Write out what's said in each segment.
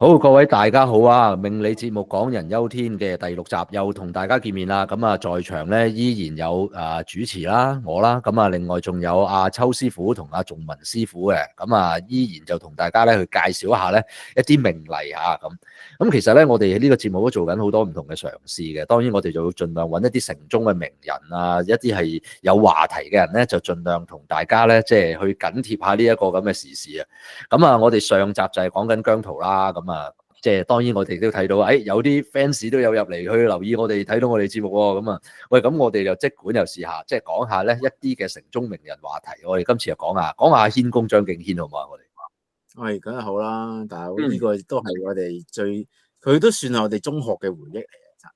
好，各位大家好啊！命理節目《港人憂天》嘅第6集又同大家見面啦。咁啊，在場咧依然有主持啦，我啦，咁啊，另外仲有阿秋師傅同阿仲文師傅嘅。咁啊，依然就同大家咧去介紹一下咧一啲命例啊。咁其實咧，我哋呢個節目都做緊好多唔同嘅嘗試嘅。當然，我哋就要盡量揾一啲城中嘅名人啊，一啲係有話題嘅人咧，就盡量同大家咧即係去緊貼下呢一個咁嘅時事啊。咁啊，我哋上集就係講緊姜濤啦。咁啊，即係當然我哋都睇到，有啲 fans 都有入嚟去留意我哋，睇到我哋節目喎。咁啊，喂，咁我哋就即管又試下，即係講下咧一啲嘅城中名人話題。我哋今次就講下軒公張敬軒好唔好啊？我哋梗係好啦，但係呢個都係我哋佢都算係我哋中學嘅回憶嚟嘅，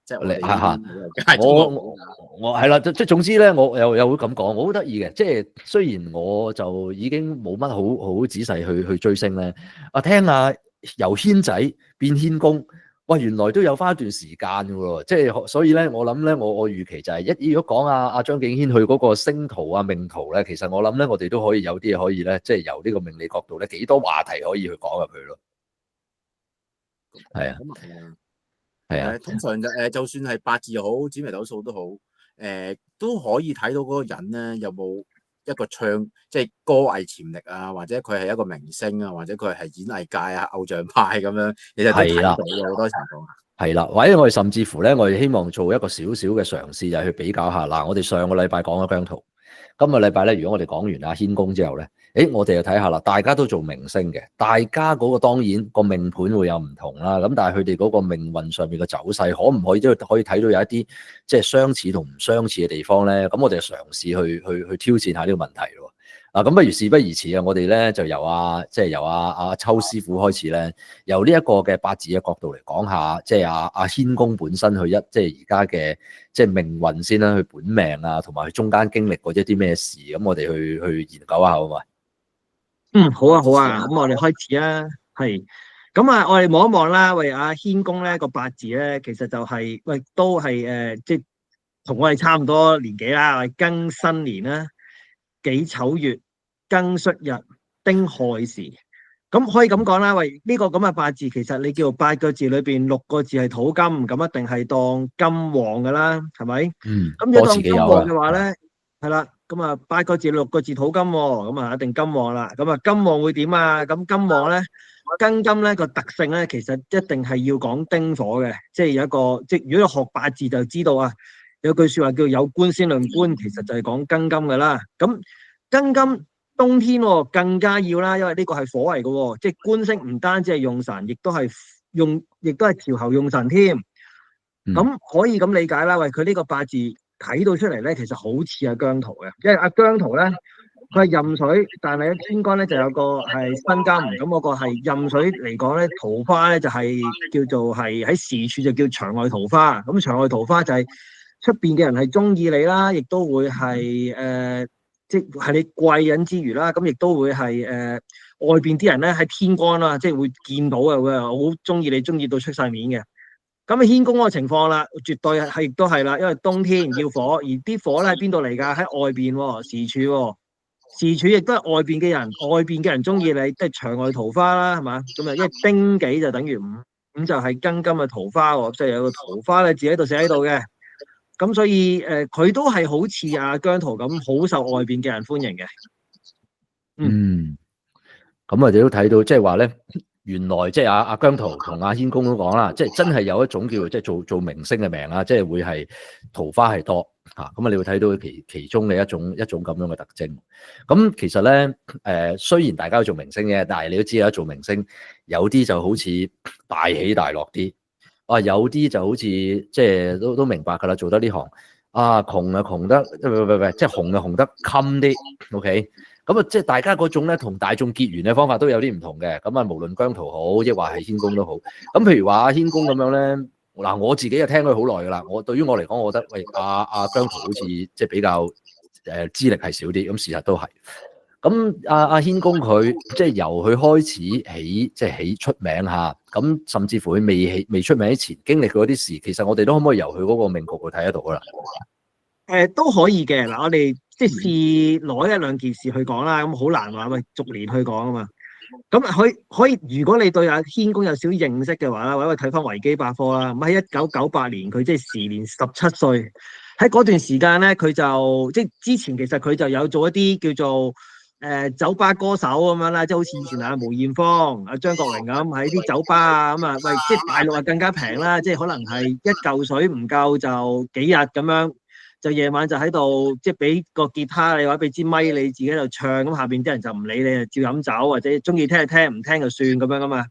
即係我哋我係啦，即係總之咧，我又會咁講，我好得意嘅。即係雖然我就已經冇乜好仔細去追星咧，聽下由軒仔變軒公，哇，原來都有翻一段時間嘅喎。即係所以咧，我諗咧，我預期就係如果講阿張敬軒去嗰個星圖啊命圖咧，其實我諗咧，我哋都可以有啲嘢可以咧，即係由呢個命理角度咧，幾多話題可以去講入去咯。係啊。係啊，通常就算係八字又好，紫微斗數都好，都可以睇到嗰個人咧有冇一個即係歌藝潛力啊，或者佢係一個明星啊，或者佢係演藝界啊偶像派咁樣，其實都睇到嘅好多情況。係啦，或者我哋甚至乎咧，我哋希望做一個少少嘅嘗試，就係去比較下嗱。我哋上個禮拜講咗姜濤，今個禮拜咧，如果我哋講完阿軒公之後咧，我哋就睇下啦。大家都做明星嘅，大家嗰個當然個命盤會有唔同啦。咁但係佢哋嗰個命運上面嘅走勢，可唔可以都可以睇到有一啲即係相似同唔相似嘅地方咧？咁我哋就嘗試去挑戰下呢個問題咯。咁不如事不宜遲啊！我哋咧就由阿秋師傅開始咧，由呢一個嘅八字嘅角度嚟講下，即係阿軒公本身佢即係而家嘅即係命運先啦，佢本命啊，同埋佢中間經歷過一啲咩事，咁我哋去研究下好嘛？好啊，好啊，咁我哋開始啊，係，咁啊，我哋望一望啦，喂，阿軒公咧個八字咧，其實就係喂都係即係同我哋差唔多年紀啦，庚申年啦，己丑月。庚戌日丁亥時，咁可以咁講啦。喂，呢個咁嘅八字，其實你叫8個字裏邊6個字係土金，咁一定係當金旺噶啦，係咪？咁如果當金旺嘅話咧，係啦，咁啊8個字6個字土金，咁啊一定金旺啦。咁啊金旺會點啊？咁金旺咧，庚金咧個特性咧，其實一定係要講丁火嘅，即係有一個，即係如果你學八字就知道啊，有句說話叫有官先論官，其實就係講庚金噶啦。咁庚金。冬天更加要啦，因為呢個係火嚟嘅，即係官星唔單止係用神，亦都係朝後用神添。咁可以咁理解啦。喂，佢呢個八字睇到出嚟咧，其實好似阿姜濤嘅，因為阿姜濤咧，佢係壬水，但係喺天干咧就有個係辛金，咁嗰個係壬水嚟講咧，桃花咧就係叫做係喺時柱就叫牆外桃花。咁牆外桃花就係出邊嘅人係中意你啦，亦都會係即係你貴人之餘啦，咁亦都會係外邊啲人咧喺天干啦，即係會見到嘅，會好中意你，中意到出晒面嘅。咁啊軒公嗰個情況啦，絕對係亦都係啦，因為冬天要火，而啲火咧喺邊度嚟㗎？喺外邊時柱，時柱亦都係外邊嘅人中意你，即係牆外桃花啦，係嘛？咁啊，因為丁己就等於5，咁就係庚金嘅桃花，即係有個桃花嘅字喺度寫喺度嘅。咁所以佢都係好似阿姜濤咁，好受外邊嘅人歡迎嘅。咁我哋都睇到，即係話咧，原來即係阿姜濤同阿軒公都講啦，即係真係有一種叫做即係做明星嘅命啊，即係會係桃花係多嚇。咁啊，你會睇到其中嘅一種咁樣嘅特徵。咁其實咧，雖然大家都做明星嘅，但係你都知啦，做明星有啲就好似大起大落啲。有啲就好似即係都明白㗎啦，做得呢行窮得即係紅得襟啲 ，OK， 咁啊即係大家嗰種咧同大眾結緣嘅方法都有啲唔同嘅。咁啊，無論姜濤好，亦話係軒公都好。咁譬如話阿軒公咁樣咧，嗱我自己就聽佢好耐㗎啦。對於我嚟講，我覺得喂阿姜濤好似即係比較資歷係少啲，咁事實都係。咁阿軒公佢即係由佢開始起出名下，咁甚至乎佢未出名之前經歷過嗰啲事，其實我哋都可唔可以由佢嗰個命局去睇得到㗎啦？都可以嘅。嗱，我哋即係試攞1-2件事去講啦，咁好難話喂逐年去講啊嘛。咁可以，如果你對阿軒公有少認識嘅話啦，或者睇翻維基百科啦，咁喺1998年佢即係時年17歲，喺嗰段時間咧，佢就即係之前其實佢就有做一啲叫做酒吧歌手咁樣啦，即係好似以前梅艷芳、阿張國榮咁喺啲酒吧啊咁啊，喂，即係大陸啊更加平啦，即係可能係一嚿水唔夠就幾日咁樣。就夜晚就喺度，即係俾個吉他你或者俾支咪你自己喺度唱，咁下邊啲人就唔理你，就照飲酒或者中意聽就聽，唔聽就算咁樣噶嘛。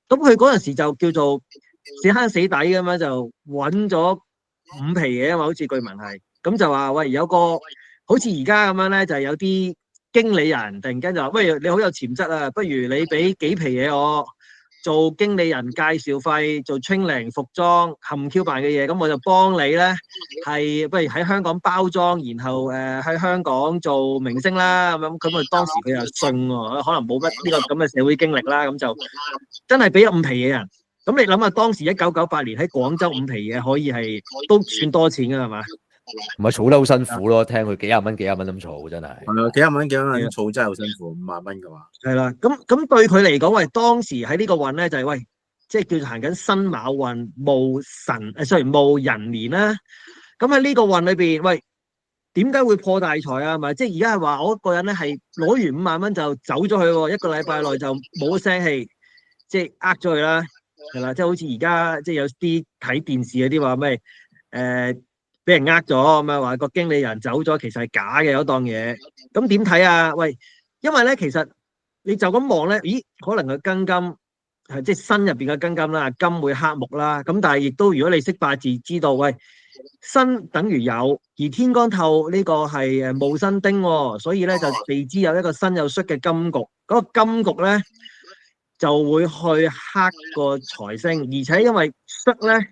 咁佢嗰陣時就叫做死慳死抵咁樣就揾咗5皮嘢啊嘛，好似據聞係，咁就話喂有個好似而家咁樣咧，就係有啲經理人突然間就話喂你好有潛質啊，不如你俾幾皮嘢我。做經理人介紹費，做 training 服裝冚 Q 辦嘅嘢，咁我就幫你咧，係不如喺香港包裝，然後喺香港做明星啦，咁啊當時佢又信喎，可能冇乜呢個咁嘅社會經歷啦，咁就真係俾咗5皮嘢人。咁你諗下，當時1998年喺廣州5皮嘢可以係都算多錢㗎係嘛？唔係儲得好辛苦咯，聽佢幾廿蚊咁儲，真係。係啊，幾廿蚊儲真係好辛苦，5萬蚊嘅話。係啦，咁對佢嚟講，喂，當時喺呢個運咧就係喂，即係叫做行緊辛卯運，戊寅年啦。咁喺呢個運裏邊，喂，點解會破大財啊？咪即係而家係話我一個人咧係攞完5萬蚊就走咗去喎，一個禮拜內就冇聲氣，即係呃咗佢啦，係啦，即係好似而家即係有啲睇電視嗰啲話咩俾人呃咗咁啊，話個經理人走咗，其實係假嘅嗰檔嘢。咁點睇啊？喂，因為咧其實你就咁望咧，咦？可能佢庚金係即係辛入邊嘅庚金啦，金會克木啦。咁但係亦都如果你識八字，知道喂辛等於酉，而天干透呢個係戊辛丁喎，所以咧就地支有一個辛有戌嘅金局。嗰個金局咧就會去克個財星，而且因為戌咧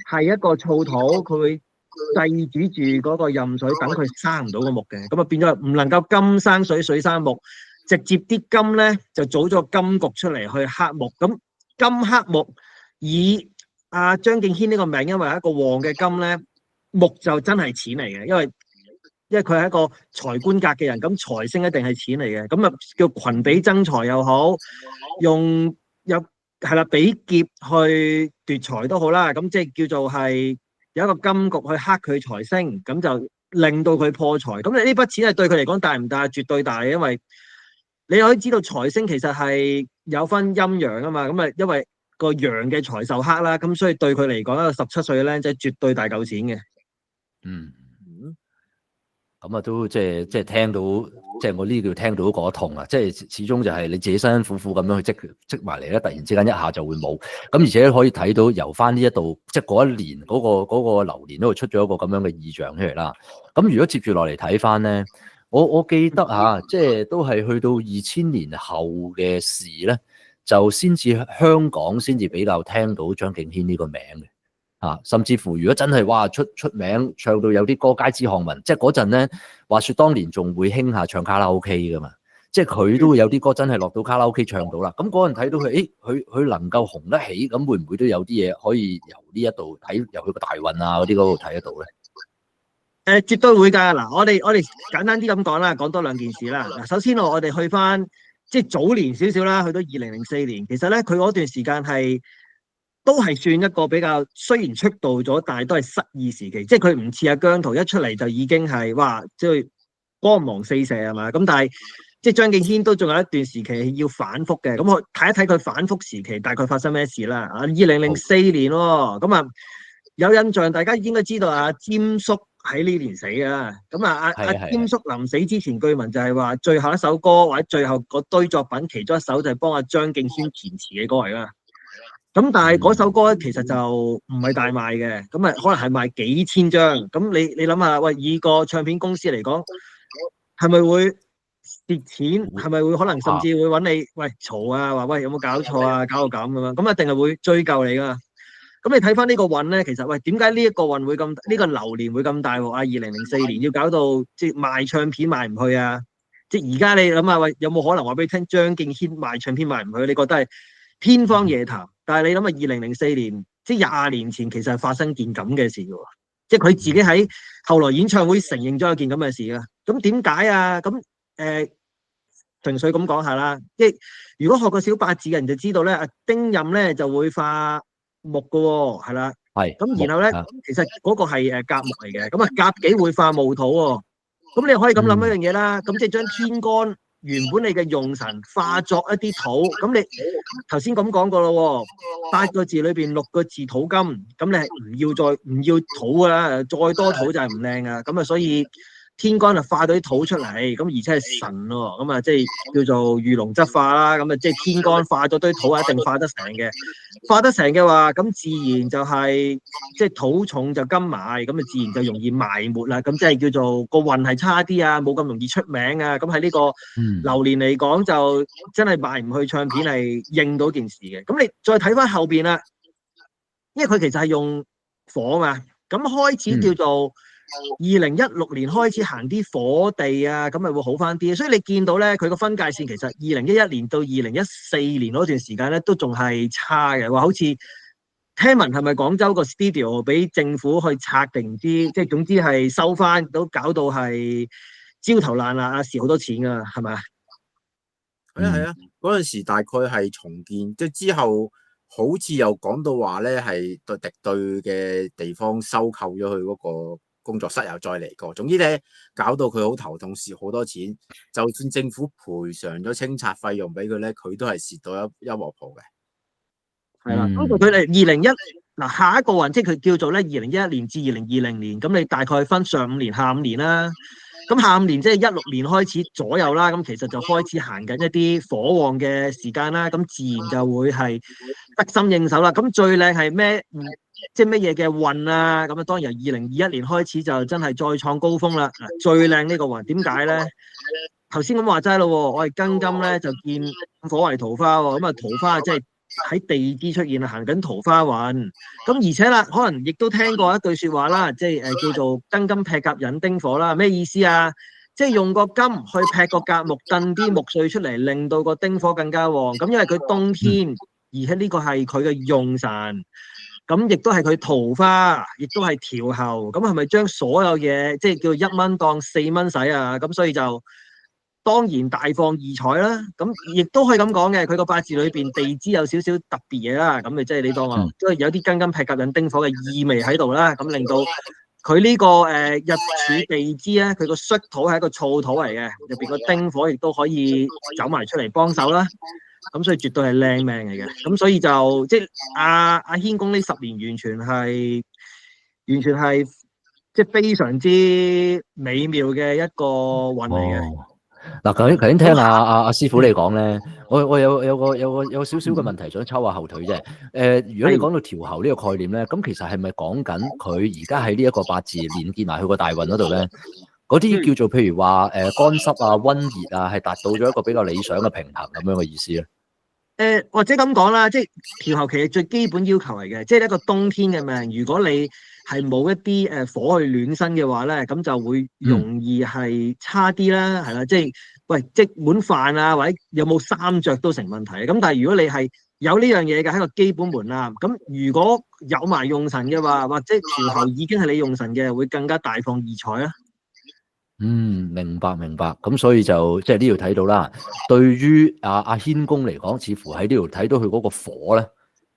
係一個燥土，佢會制止住嗰個壬水，等佢生唔到個木嘅，咁啊變咗唔能夠金生水，水生木，直接啲金咧就組咗個金局出嚟去克木。咁金克木，以阿張敬軒呢個名，因為係一個旺嘅金咧，木就真係錢嚟嘅，因為佢係一個財官格嘅人，咁財星一定係錢嚟嘅，咁啊叫群比爭財又好，用係啦比劫去奪財都好啦，咁即係叫做係。有一個金局去克佢財星，咁就令到佢破財。咁你呢筆錢係對佢嚟講大唔大？絕對大嘅，因為你可以知道財星其實係有分陰陽啊嘛。咁啊，因為個陽嘅財受克啦，咁所以對佢嚟講，一個17歲嘅僆仔絕對大嚿錢嘅。咁啊都即係聽到，即係我呢叫聽到嗰痛啊！即係始終就係你自己辛辛苦苦咁樣去積埋嚟咧，突然之間一下就會冇。咁而且可以睇到由翻呢一度，即係嗰一年嗰個流年都會出咗一個咁樣嘅異象出嚟啦。咁如果接住落嚟睇翻咧，我記得即係都係去到2000年後嘅事咧，就先至香港先至比較聽到張敬軒呢個名嘅。甚至乎如果真係哇出名唱到有啲歌街知巷聞，即係嗰陣咧，話說當年仲會興下唱卡拉 OK 噶嘛，即係佢都會有啲歌真係落到卡拉 OK 唱到啦。咁嗰陣睇到佢，佢能夠紅得起，咁會唔會都有啲嘢可以由呢一度睇，由佢個大運啊嗰啲嗰度睇得到咧？絕對會㗎。嗱，我哋簡單啲咁講啦，講多2件事啦。嗱，首先我哋去翻即係早年少少啦，去到2004年，其實咧佢嗰段時間都係算一個比較，雖然出道咗，但係都係失意時期。即係佢唔似阿姜濤一出嚟就已經係哇，即係光芒四射係嘛。咁但係即係張敬軒都仲有一段時期要反覆嘅。咁我睇一睇佢反覆時期大概發生咩事啦。2004年喎，咁啊有印象，大家應該知道阿詹叔喺呢年死㗎。咁阿詹叔臨死之前，據聞就係話最後一首歌或者最後嗰堆作品其中一首就係幫阿張敬軒填詞嘅歌嚟㗎。咁但係嗰首歌其實就唔係大賣嘅，咁啊可能係賣幾千張。咁你諗下，喂，以個唱片公司嚟講，係咪會蝕錢？係咪會可能甚至會揾你喂嘈啊？話喂有冇搞錯啊？搞到咁樣，咁一定係會追究你噶。咁你睇翻呢個運咧，其實喂點解呢一個運會咁呢個流年會咁大鑊啊？2004年要搞到即係賣唱片賣唔去啊！即係而家你諗下，喂有冇可能話俾你聽張敬軒賣唱片賣唔去？你覺得係天方夜譚？但係你諗下2004年，即係20年前，其實係發生件咁嘅事嘅喎，即係佢自己喺後來演唱會承認咗一件咁嘅事啦。咁點解啊？咁純粹咁講下啦。即係如果學過小八字嘅人就知道咧，丁壬咧就會化木嘅喎，係啦。係。咁然後咧，啊其實嗰個係甲木嚟嘅，咁啊甲己會化戊土喎。咁你可以咁諗一樣嘢啦，咁即係將天干原本你嘅用神化作一啲土，咁你頭先咁講過咯喎，8個字裏邊6個字土金，咁你係唔要土噶啦，再多土就係唔靚啊，咁啊所以天干就化到啲土出嚟，咁而且係神喎，咁啊即係叫做遇龍則化啦，咁啊即係天干化咗堆土一定化得成嘅，化得成嘅話，咁自然就係即係土重就金埋，咁啊自然就容易埋沒啦，咁即係叫做個運係差啲啊，冇咁容易出名啊，咁喺呢個流年嚟講就真係賣唔去唱片係應到件事嘅，咁你再睇翻後邊啦，因為佢其實係用火嘛，咁開始叫做2016年開始行啲火地啊，咁咪會好翻啲。所以你見到咧，佢個分界線其實2011年到2014年嗰段時間咧，都仲係差嘅。話好似聽聞係咪廣州個 studio 俾政府去拆定唔知，即係總之係收翻，都搞到係焦頭爛額，蝕好多錢噶，係咪啊？係啊，嗰陣時大概係重建，即係之後好似又講到話咧，係對敵對嘅地方收購咗佢嗰個工作室，又再嚟過。總之咧，搞到佢好頭痛，蝕好多錢。就算政府賠償咗清拆費用俾佢咧，佢都係蝕到一鑊泡嘅。係啦，包括佢哋嗱下一個運，即係佢叫做咧2011年至2020年，咁你大概分上5年、下5年啦。咁下5年即係16年開始左右啦，咁其實就開始行緊一啲火旺嘅時間啦，咁自然就會係得心應手啦。咁最靚係咩？即係乜嘢嘅運啊？咁啊，當然由2021年開始就真係再創高峰啦。最靚呢個運點解咧？頭先咁話齋咯，我哋庚金咧就見火為桃花喎，咁啊桃花即係喺地支出現行緊桃花運。咁而且啦，可能亦都聽過一句説話啦，即係叫做庚金劈甲引丁火啦。咩意思啊？即係用個金去劈個甲木，燉啲木碎出嚟，令到個丁火更加旺。咁因為佢冬天，而且呢個係佢嘅用神。咁亦都係佢桃花，亦都係調候，咁係咪將所有嘢即係叫1蚊當4蚊使啊？咁所以就當然大放異彩啦。咁亦都可以咁講嘅，佢個八字裏邊地支有少少特別嘢啦。咁你即係你當啊，即係有啲庚金劈甲引丁火嘅意味喺度啦。咁令到佢呢個日柱地支咧，佢個戌土係一個燥土嚟嘅，入邊個丁火亦都可以走埋出嚟幫手啦。咁所以絕對係靚命嚟嘅，咁所以就即係阿軒公呢10年完全係即係非常之美妙嘅一個運嚟嘅。嗱，頭先聽阿師傅你講咧，我有個少少嘅問題想抽下後腿啫。如果你講到調候呢個概念咧，咁其實係咪講緊佢而家喺呢一個八字連結埋佢個大運嗰度咧？嗰啲叫做譬如話乾濕啊、溫熱啊，係達到咗一個比較理想嘅平衡咁樣嘅意思咧？或者咁講啦，即係調候其實最基本要求嚟嘅，即係一個冬天嘅命。如果你係冇一啲火去暖身嘅話咧，咁就會容易係差啲啦，係啦。即係喂，即碗飯啊，或者有冇衫着都成問題。咁但係如果你係有呢樣嘢嘅，係一個基本門檻。咁如果有埋用神嘅話，或者調候已經係你用神嘅，會更加大放異彩啦。明白。咁所以就即係呢度睇到啦。對於阿軒公嚟講，似乎喺呢度睇到佢嗰個火咧，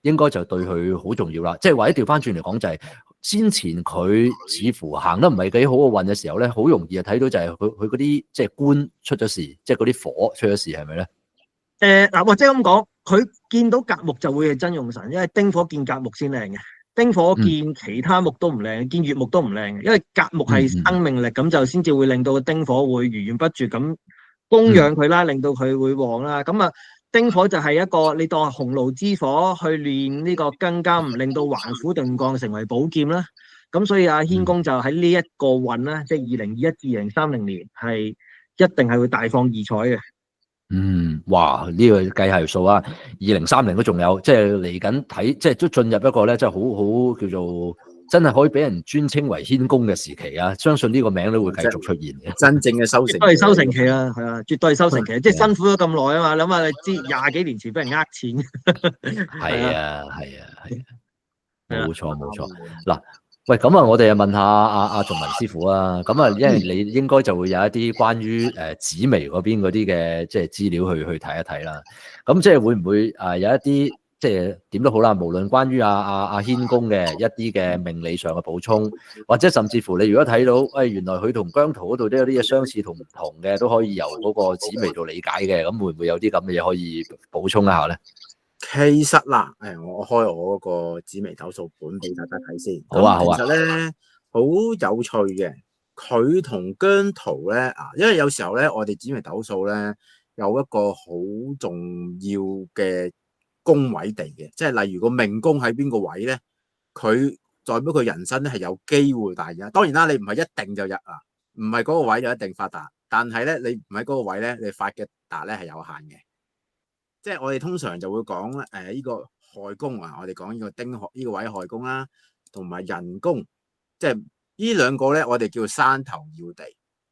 應該就對佢好重要啦。即係或者調翻轉嚟講，就係先前佢似乎行得唔係幾好嘅運嘅時候咧，好容易就睇到就係佢嗰啲即係官出咗事，即係嗰啲火出咗事，係咪咧？嗱，或者咁講，佢見到甲木就會係真用神，因為丁火見甲木先靚嘅。丁火見其他木都唔靚，見乙木都唔靚嘅，因為甲木係生命力，咁就先至會令到個丁火會源源不絕咁供養佢啦，令到佢會旺啦。咁啊，丁火就係一個你當係紅爐之火去煉呢個庚金，令到橫虎定鋼成為寶劍啦。咁所以阿軒公就喺呢一個運啦，即係2021至2030年係一定係會大放異彩嘅。哇！呢個計係數啊，2030都仲有，即係嚟緊睇，即係都進入一個咧，即係好叫做真係可以俾人尊稱為軒公嘅時期啊！相信呢個名都會繼續出現嘅，真正嘅收成，都係收成期啦，係啊，絕對係收成期，即係辛苦咗咁耐啊嘛！諗下你知20幾年前俾人呃錢，係啊，冇錯。嗱，喂，咁啊，我哋啊問下阿仲文師傅啊，咁啊，因為你應該就會有一啲關於紫微嗰邊嗰啲嘅即係資料去睇一睇啦。咁即係會唔會有一啲即係點都好啦，無論關於阿軒公嘅一啲嘅命理上嘅補充，或者甚至乎你如果睇到，原來佢同姜濤嗰度都有啲嘢相似同唔同嘅，都可以由嗰個紫微度理解嘅，咁會唔會有啲咁嘅嘢可以補充一下咧？其實啦，我開我嗰個紫微斗數本俾大家睇先。好啊，好啊。其實咧好有趣嘅，佢同姜濤咧因為有時候咧，我哋紫微斗數咧有一個好重要嘅宮位地嘅，即係例如個命宮喺邊個位咧，佢代表佢人生咧係有機會大嘅。當然啦，你唔係一定就入啊，唔係嗰個位就一定發達，但係咧你唔喺嗰個位咧，你發嘅達咧係有限嘅。即係我哋通常就會講呢個亥宮啊，我哋講呢個丁亥呢個位亥宮啦，同埋人宮，即係呢兩個咧，我哋叫山頭要地。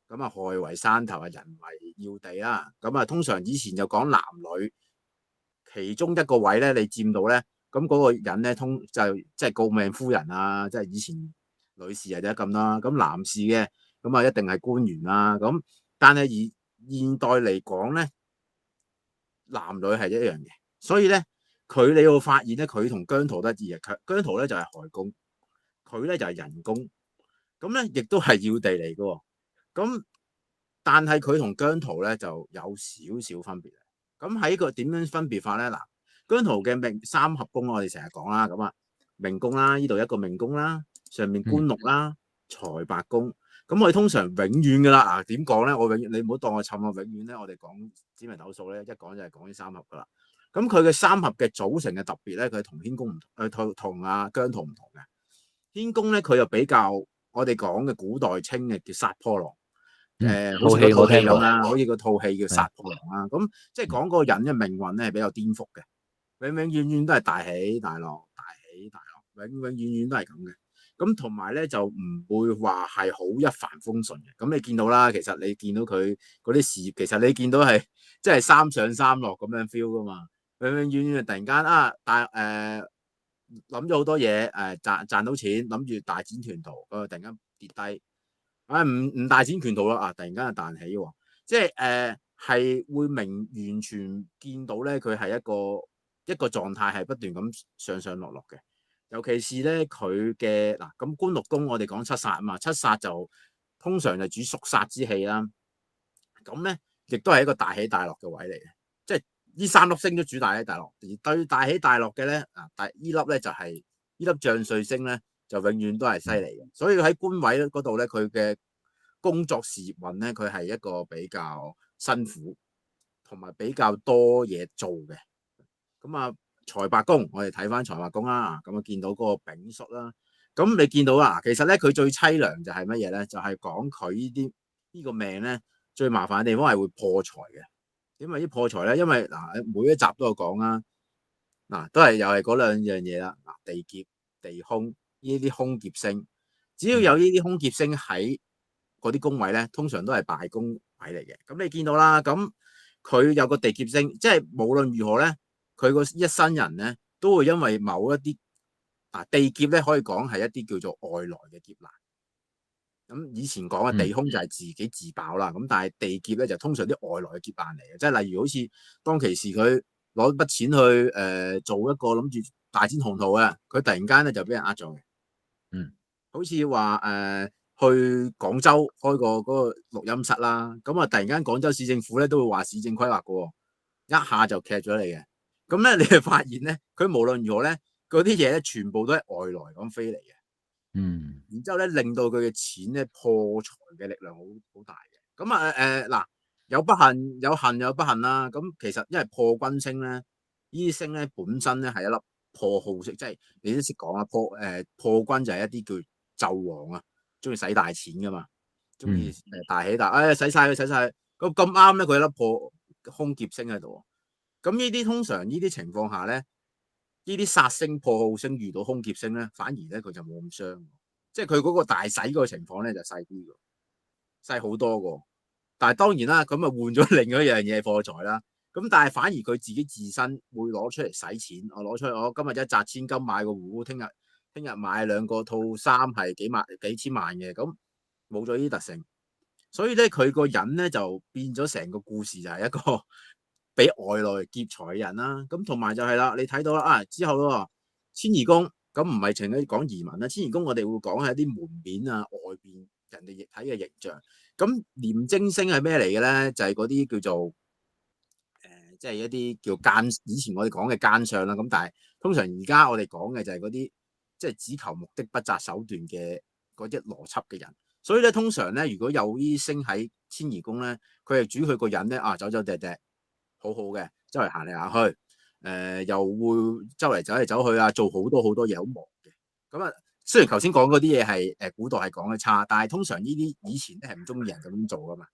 咁啊，亥為山頭啊，人為要地啦。咁啊，通常以前就講男女其中一個位咧，你佔到咧，咁嗰個人咧就即係誥命夫人啊，即係以前女士或者咁啦。咁男士嘅咁啊，一定係官員啦。咁但係而現代嚟講咧，男女係一樣嘅，所以咧你會發現咧，佢同姜濤得意嘅，姜濤咧就係亥宮，佢咧就係人宮，咁咧亦都係要地嚟嘅。咁但係佢同姜濤咧就有少少分別。咁喺個點樣分別法咧？嗱，姜濤嘅命三合宮我哋成日講啦，咁啊命宮啦，呢度一個命宮啦，上面官祿啦，財帛宮。咁我哋通常永遠噶啦，點講咧？我永遠你唔好當我沉啊！永遠咧，我哋講紫微斗數咧，一講就係講呢三合噶啦。咁佢嘅三合嘅組成嘅特別咧，佢同軒公唔同阿姜濤唔同嘅。軒公咧，佢又比較我哋講嘅古代稱嘅叫殺破狼。好似個套戲咁啦，好似個套戲叫殺破狼啦。咁即係講嗰個人嘅命運咧係比較顛覆嘅，永遠都係大起大落，大起大落，永遠都係咁嘅。咁同埋咧就唔會話係好一帆風順嘅。咁你見到啦，其實你見到佢嗰啲事業，其實你見到係即係三上三落咁樣 feel 噶嘛。永遠突然間諗咗好多嘢，賺到錢，諗住大展拳途，突然間跌低，唔大展拳途啦，突然間就彈起喎。即係係會完全見到咧，佢係一個狀態係不斷咁上上落落嘅。尤其是咧佢嘅咁官祿宮，我哋講七煞啊嘛，七煞就通常就主肅殺之氣啦。咁咧亦都係一個大起大落嘅位嚟嘅，即係呢三粒星都主大起大落。而對大起大落嘅咧，呢粒咧就係呢粒將帥星咧，就永遠都係犀利嘅。所以喺官位嗰度咧，佢嘅工作事業運咧，佢係一個比較辛苦同埋比較多嘢做嘅。咁啊〜財帛宮，我哋睇翻財帛宮啦，咁啊見到嗰個丙戌啦，咁你見到啊，其實咧佢最淒涼就係乜嘢咧？就係講佢呢個命咧最麻煩嘅地方係會破財嘅。點為之破財咧？因為每一集都有講啦，都係又係嗰兩樣嘢啦。地劫、地空呢啲空劫星，只要有呢啲空劫星喺嗰啲宮位咧，通常都係敗宮位嚟嘅。咁你見到啦，咁佢有個地劫星，即係無論如何咧。佢個一生人咧，都會因為某一啲地劫咧，可以講係一啲叫做外來嘅劫難。咁以前講嘅地空就係自己自爆啦，咁但係地劫咧就通常啲外來嘅劫難嚟嘅，即係例如好似當其時佢攞筆錢去做一個諗住大展宏圖嘅，佢突然間咧就俾人呃咗嘅。好似話去廣州開個嗰個錄音室啦，咁啊突然間廣州市政府咧都會話市政規劃嘅，一下就劇咗你嘅。咁咧，你就發現咧，佢無論如何咧，嗰啲嘢咧，全部都係外來咁飛嚟嘅。然之後咧，令到佢嘅錢咧破財嘅力量好大嘅。咁有不幸有幸有不幸啦。咁其實因為破軍星咧，呢啲星咧本身咧係一粒破耗星，即係你都識講啊。破軍就係一啲叫紂王啊，中意使大錢噶嘛，中意大起大，使晒佢使晒。咁啱咧，佢一粒破空劫星喺度。咁呢啲通常呢啲情況下咧，呢啲煞星破耗星遇到空劫星咧，反而咧佢就冇咁傷，即係佢嗰個大使嗰個情況咧就細啲嘅，細好多個。但係當然啦，咁啊換咗另一樣嘢破財啦。咁但係反而佢自己自身會攞出嚟使錢，我攞出嚟，我今日一擲千金買個壺，聽聽日買兩個套衫係幾千萬嘅，咁冇咗呢啲特性，所以咧佢個人咧就變咗成個故事就係一個俾外來劫財嘅人啦。咁同埋就係啦，你睇到啦啊之後咯，遷移宮咁唔係淨係講移民啦，遷移宮我哋會講係一啲門面啊外邊人哋睇嘅形象。咁廉貞星係咩嚟嘅咧？就係嗰啲叫做即係一啲叫奸，以前我哋講嘅奸相啦。咁但係通常而家我哋講嘅就係嗰啲即係只求目的不擇手段嘅嗰啲邏輯嘅人。所以咧，通常咧，如果有啲星喺遷移宮咧，佢係主佢個人咧走走趯趯，好好嘅，周圍行嚟行去，又會周圍走嚟走去啊，做好多嘢，好忙嘅。咁啊，雖然頭先講嗰啲嘢係古代係講得差，但係通常呢啲以前咧係唔中意人咁樣做噶嘛。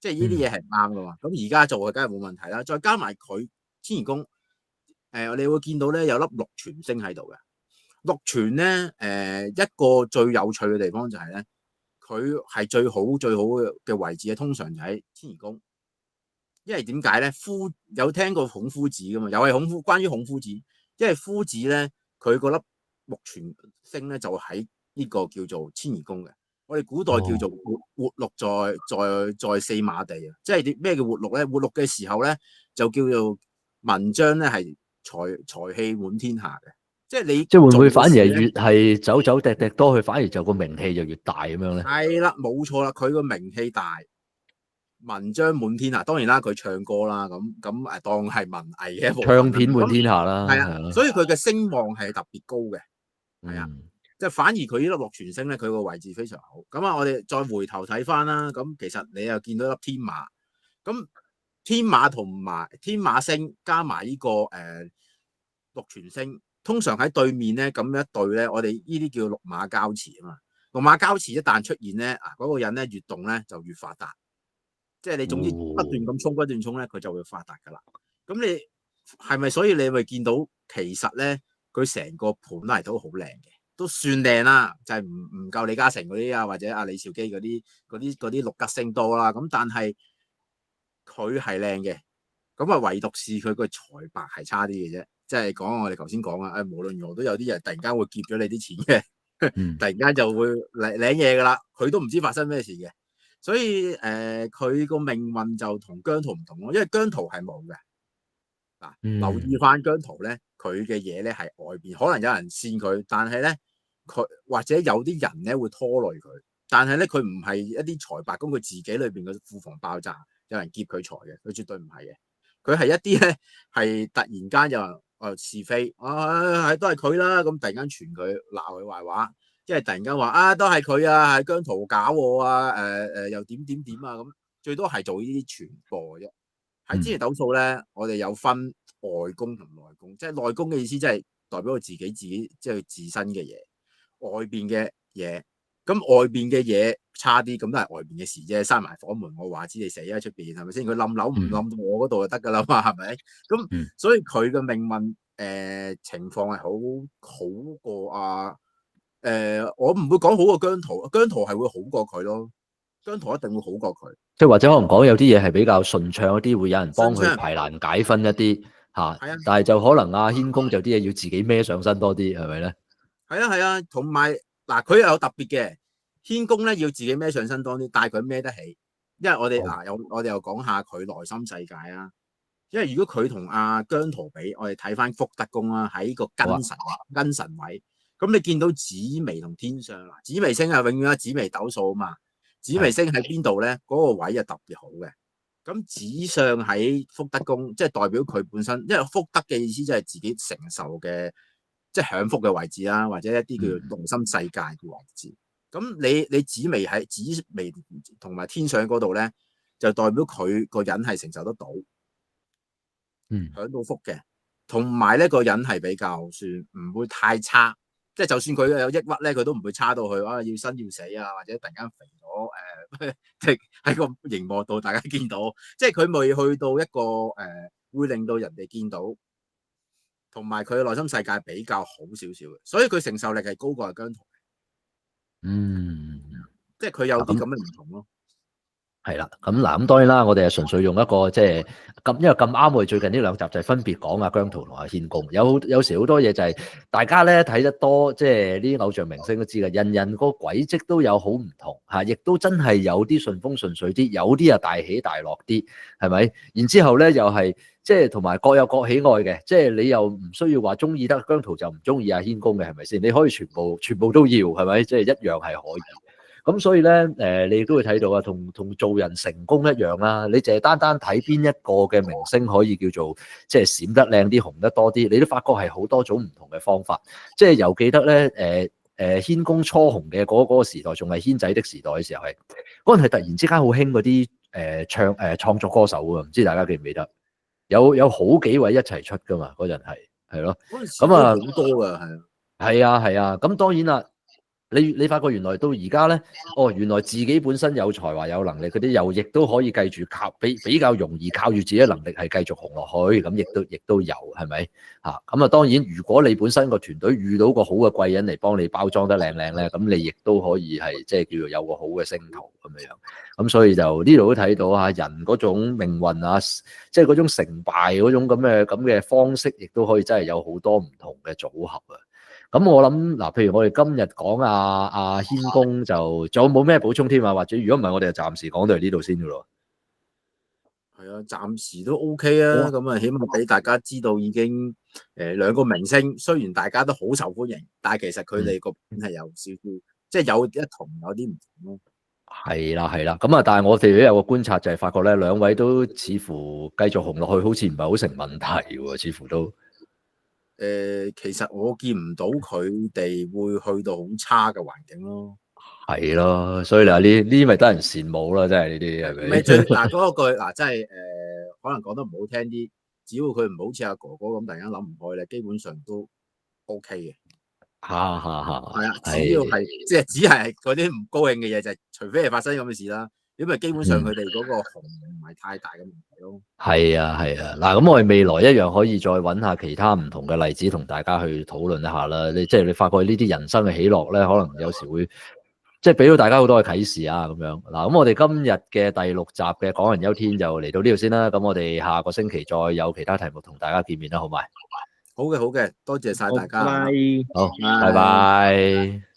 即係呢啲嘢係唔啱噶嘛，咁而家做嘅梗係冇問題啦。再加埋佢遷移宮，你會見到咧有粒祿存星喺度嘅。祿存咧，一個最有趣嘅地方就係咧，佢係最好嘅位置咧，通常就喺遷移宮。因為點解咧？有聽過孔夫子噶嘛？又係關於孔夫子，因為夫子咧佢嗰粒祿存星咧就喺呢個叫做遷移宮嘅。我哋古代叫做活祿在四馬地啊，即係咩叫活祿咧？活祿嘅時候咧，就叫做文章咧係財氣滿天下嘅，即係你即係會唔會反而係越係走走趯趯多，佢反而就個名氣就越大咁樣咧？係啦，冇錯啦，佢個名氣大，文章滿天下。當然啦，佢唱歌啦，咁當係文藝嘅一部分，唱片滿天下啦，係啊，所以佢嘅聲望係特別高嘅，係啊。即係反而佢呢粒祿存星咧，佢個位置非常好。咁啊，我哋再回頭睇翻啦。咁其實你又見到粒天馬，咁天馬同埋天馬星加埋呢個祿存星，通常喺對面咧咁一對咧，我哋呢啲叫六馬交馳啊嘛。六馬交馳一旦出現咧，嗰個人咧越動咧就越發達。即係你總之不斷咁衝，不斷衝咧，佢就會發達噶啦。咁你係咪？所以你咪見到其實咧，佢成個盤嚟都好靚嘅。都算靚啦，就係唔夠李嘉誠嗰啲啊，或者阿李兆基嗰啲六吉星多啦。咁但係佢係靚嘅，咁啊唯獨是佢個財帛係差啲嘅啫。即係講我哋頭先講啊，無論如何都有啲人突然間會劫咗你啲錢嘅，突然間就會領嘢噶啦，佢都唔知發生咩事嘅。所以佢個命運就同姜濤唔同咯，因為姜濤係冇嘅。留意翻姜濤咧，佢嘅嘢咧係外邊可能有人扇佢，但係咧佢或者有啲人咧會拖累佢，但係咧佢唔係一啲財帛宮，佢自己裏邊嘅庫房爆炸，有人劫佢財嘅，佢絕對唔係嘅。佢係一啲咧係突然間有人是非都係佢啦，咁突然間傳佢鬧佢壞話，即係突然間話都係佢啊，係姜濤搞我啊，又點啊咁，最多係做呢啲傳播嘅啫。喺紫微斗數咧，我哋有分外宮同內宮，即係內宮嘅意思，即係代表佢自己即係自身嘅嘢，外邊嘅嘢。咁外邊嘅嘢差啲，咁都係外邊嘅事啫。閂埋房門，我話知你死喺出邊，係咪先？佢冧樓唔冧到我嗰度就得噶啦嘛，係咪？咁所以佢嘅命運情況係好過我唔會講好過姜濤，姜濤係會好過佢咯。姜濤一定會好過佢，即係或者可能講有啲嘢係比較順暢一啲，會有人幫佢排難解紛一啲嚇。但係就可能阿軒公就啲嘢要自己孭上身多啲，係咪咧？係啊，同埋嗱，佢又有特別嘅，軒公咧要自己孭上身多啲，但係佢孭得起。因為我哋我哋又講下佢內心世界啊。因為如果佢同阿姜濤比，我哋睇翻福德宮啦，喺個庚辰位。咁你見到紫微同天相啦，紫微星係永遠係紫微斗數啊嘛。紫微星喺邊度咧？嗰個位就特別好嘅。咁紫相喺福德宮，即係代表佢本身，因為福德嘅意思即係自己承受嘅，即係享福嘅位置啦，或者一啲叫內心世界嘅位置。咁你紫微喺紫微同埋天相嗰度咧，就代表佢個人係承受得到，享到福嘅，同埋呢個人係比較算唔會太差。即係就算佢有抑鬱咧，佢都唔會差到去要生要死啊，或者突然間肥咗即係喺個熒幕度大家見到，即係佢未去到一個會令到人哋見到，同埋佢嘅內心世界比較好少少嘅，所以佢承受力係高過阿姜濤。即係佢有啲咁嘅唔同咯。係啦，咁嗱，咁當然啦，我哋係純粹用一個即係咁，因為咁啱我哋最近呢兩集就係分別講阿姜濤同阿軒公，有時好多嘢就係大家咧睇得多，即係呢啲偶像明星都知嘅，人人個軌跡都有好唔同嚇，亦都真係有啲順風順水啲，有啲啊大起大落啲，係咪？然之後咧又係即係同埋各有各喜愛嘅，即係你又唔需要話中意得姜濤就唔中意阿軒公嘅，係咪先？你可以全部都要，係咪？即係一樣係可以。咁所以咧，你都會睇到啊，同做人成功一樣啦。你淨係單睇邊一個嘅明星可以叫做即係閃得靚啲、紅得多啲，你都發覺係好多種唔同嘅方法。即係又記得咧，軒公初紅嘅嗰個時代，仲係軒仔的時代嘅時候，係嗰陣係突然之間好興嗰啲創作歌手啊，唔知大家記唔記得？有好幾位一齊出噶嘛，嗰陣係咯。咁啊，好多噶係啊。咁當然啦。你發覺原來到而家咧，原來自己本身有才華有能力嗰啲，又亦都可以繼續靠比較容易靠住自己嘅能力係繼續紅落去，咁亦都有係咪嚇？咁啊當然，如果你本身個團隊遇到個好嘅貴人嚟幫你包裝得靚靚咧，咁你亦都可以係即係叫做有個好嘅星途咁樣。咁所以就呢度都睇到啊，人嗰種命運啊，即係嗰種成敗嗰種咁嘅方式，亦都可以真係有好多唔同嘅組合啊。咁我諗嗱，譬如我哋今日講阿軒公就仲有冇咩補充添啊？或者如果唔係，我哋就暫時講到嚟呢度先噶咯。係啊，暫時都 OK 啊。咁啊，起碼俾大家知道已經兩個明星，雖然大家都好受歡迎，但係其實佢哋個片係有少少，即係有一同有啲唔同咯。係啦。咁啊，但係我哋都有個觀察就係發覺咧，兩位都似乎繼續紅落去，好似唔係好成問題喎，似乎都。其實我見唔到佢哋會去到好差嘅環境咯。係咯，所以嗱呢啲咪得人羨慕啦，真係呢啲係咪？咪最嗱嗰句嗱，真係可能講得唔好聽啲，只要佢唔好似阿哥哥咁突然間諗唔開咧，基本上都 OK 嘅。係啊，只要係即係只係嗰啲唔高興嘅嘢，就係除非係發生咁嘅事啦。因為基本上佢哋嗰個紅唔係太大嘅問題咯。係啊，嗱，咁我哋未來一樣可以再揾下其他唔同嘅例子同大家去討論一下啦。即係你發覺呢啲人生嘅起落咧，可能有時會即係俾到大家好多嘅啟示啊咁樣。嗱，咁我哋今日嘅第6集嘅港人憂天就嚟到呢度先啦。咁我哋下個星期再有其他題目同大家見面啦，好唔好？好嘅，多謝晒大家。拜拜。好，拜拜。